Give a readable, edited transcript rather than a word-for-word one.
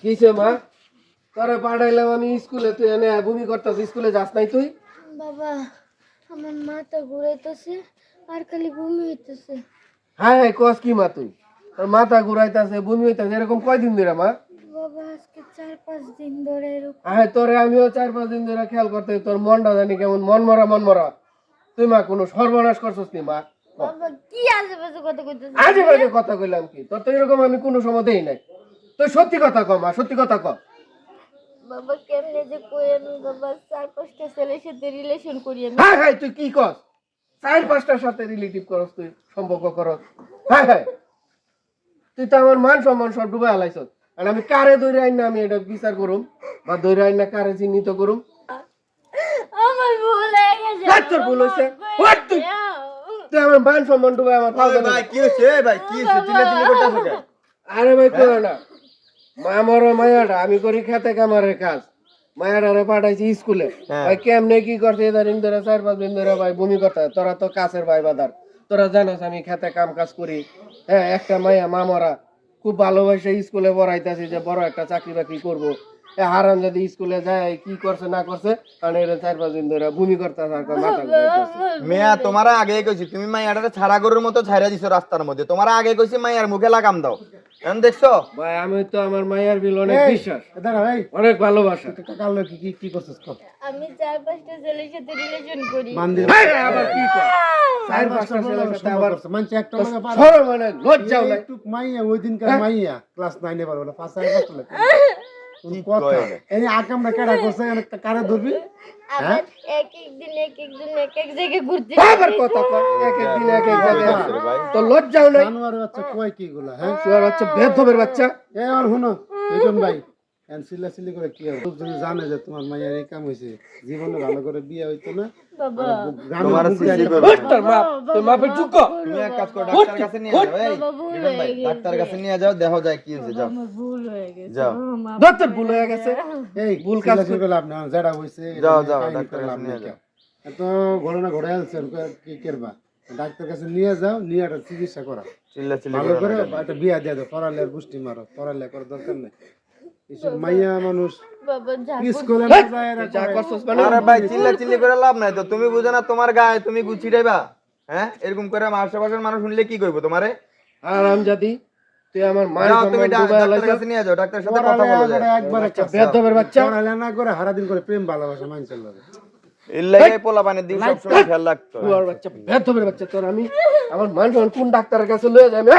কিছে মা তোরে পাঠাইলাম আমি স্কুলে, তুই এনে বমি করতেছিস, স্কুলে যাস নাই তুই? বাবা আমার মাথা ঘুরাইতেছে আর খালি বমি হইতেছে। হ্যাঁ হ্যাঁ কস কি মা তুই? তোর মাথা ঘুরাইতেছে, বমি হইতেছে, এরকম কয়দিন ধরে মা? বাবা আজকে 4-5 দিন ধরে এরকম। হ্যাঁ তোরে আমিও 4-5 দিন ধরে খেয়াল করতে, তোর মনটা জানি কেমন মন মরা। তুই মা কোনো সর্বনাশ করছিস নি মা? বাবা কি আজেবাজে কথা কইতেছিস? আজে বাজে কথা কইলাম কি? তোর তো এরকম আমি কোনো সময় দেই নাই। তুই সত্যি কথা ক মা, সত্যি কথা ক। বাবা কেমনে যে কই আমি বাবা 4-5টা ছেলের সাথে রিলেশন করি আমি। হ্যাঁ হ্যাঁ তুই কি কস? 4-5টার সাথে রিলেটিভ করস, তুই সম্পর্ক করস? হ্যাঁ হ্যাঁ তুই তো আমার মান সম্মান সব ডুবে হালাইছ। আর আমি কারে ধরে আইন না আমি এটা বিচার করুম, বা ধরে আইন না কারে চিহ্নিত করুম? আমার ভুল হয়ে গেছে। কার তোর ভুল হইছে? ওই তুই তুই আমার মান সম্মান ডুবে আমার পাও না। ভাই কি হইছে? ভাই কি হইছে? চিল্লাচিল্লি করতেছ কেন? আরে ভাই কই না, মা মর মায়াটা আমি করি খেতে কামারের কাজ, মায়াটারে পাঠাইছি স্কুলে। ভাই কেমনে কি করছে এদারিং ধরে 4-5 দিন ধরে ভাই বমি করতে। তোরা তো কাছের ভাই বাদার, তোরা জানোস আমি খেতে কাম কাজ করি। হ্যাঁ একটা মাইয়া মামরা খুব ভালোবাসে স্কুলে পড়াইতেছি যে বড় একটা চাকরি বাকরি করবো। হারাম যদি স্কুলে যায় কি করছে না করছে, কারণ এর 4-5 দিন ধরে বমি করতে আর মাথা ঘুরাইতেছে। মেয়া তোমারা আগে কইছি তুমি মাইয়াটারে ছাড়া গরুর মতো ছাইরা দিছো রাস্তার মধ্যে। তোমারা আগে কইছি মাইয়ার মুখে লাগাম দাও। এখন দেখছো? ভাই আমি তো আমার মায়ের বিল অনেক বিশ্বাস, দাঁড়া ভাই, অনেক ভালোবাসা। কাল কি কি কি করছিস কর? আমি 4-5টা ছেলের সাথে রিলেশন করি। মন্দির ভাই আবার কি কর? 4-5টা ছেলের সাথে আবার মানছে একটা লাগা পার। সরো মানে লজ্জাও নাই। একটু মাইয়া ওই দিনকার মাইয়া ক্লাস 9 এ পারবো না, 5 লাগে। কি কথা কয়? এই আকামটা কেডা করছে, একটা কারে ধরবি? আবার এক এক দিন এক এক জায়গায় ঘুরতে আবার কথা কয় এক এক দিন এক এক জায়গায়। ভাই তো লজ্জাও নাই? জানোয়ার বাচ্চা কয় কি গুলা, হ্যাঁ? তুই আর হচ্ছে বেধবের বাচ্চা। এ আর শুনো রিটন ভাই, সিল্লাসিল্লি করে কি হবে? যদি জানে যে তোমার মাইয়ার এই কাম হয়েছে, জীবনে ভালো করে বিয়ে হইতো না। বাবা তোমার সিসি করবে। উঠ তোর বাপ, তোর বাপের যোগ্য। তুমি এক কাজ করো ডাক্তার কাছে নিয়ে যাও। এই রিটন ভাই ডাক্তার কাছে নিয়ে যাও, দেখো যায় কি হইছে। যাও আমার ভুল হয়ে গেছে। যাও দত্তর ভুল হয়ে গেছে। এই ভুল কাজ সিল্লাসিল্লি করে লাভ না, যেটা হইছে যাও, যাও, কাহিনী ডাক্তার করে কাছে লাভ নিয়ে নাই। যাও। এত ঘটনা ঘটে আসছে, কি করবা? ডাক্তার কাছে নিয়ে যাও, নিয়ে একটা চিকিৎসা করা চিল্লাচিল্লি ভালো করো করে, না। একটা বিয়া দিয়ে দাও, পড়ালে আর পুষ্টি মারো, পড়ালে করার দরকার নেই। এইসব মাইয়া মানুষ বাবা যা স্কুলে না যায়, এরা যা করে। করছস মানে আরে ভাই চিল্লাচিল্লি করে লাভ নাই তো। তুমি বুঝো না তোমার গায়ে তুমি গুছি দেবা? হ্যাঁ এরকম করে আশেপাশের মানুষ শুনলে কি কইবো তোমারে? আরাম জাদি, তুই আমার মান যাও তুমি সম্মান ডুবে ডাক্তারের হালাইছ। কাছে নিয়ে যাও, ডাক্তারের সাথে কথা পড়ালে বলো যায়। একবারে একবারে কাছে। বেধবের বাচ্চা। পড়ালে না করে সারাদিন করে প্রেম ভালোবাসা মানছিল। ইল্লাগে পোলা পানি দিন সব সময় খেয়াল রাখতো। তুই আর বাচ্চা, বেধবের বাচ্চা। তোর আমি আমার মান সম্মান কোন ডাক্তারের কাছে লয়ে যাই আমি?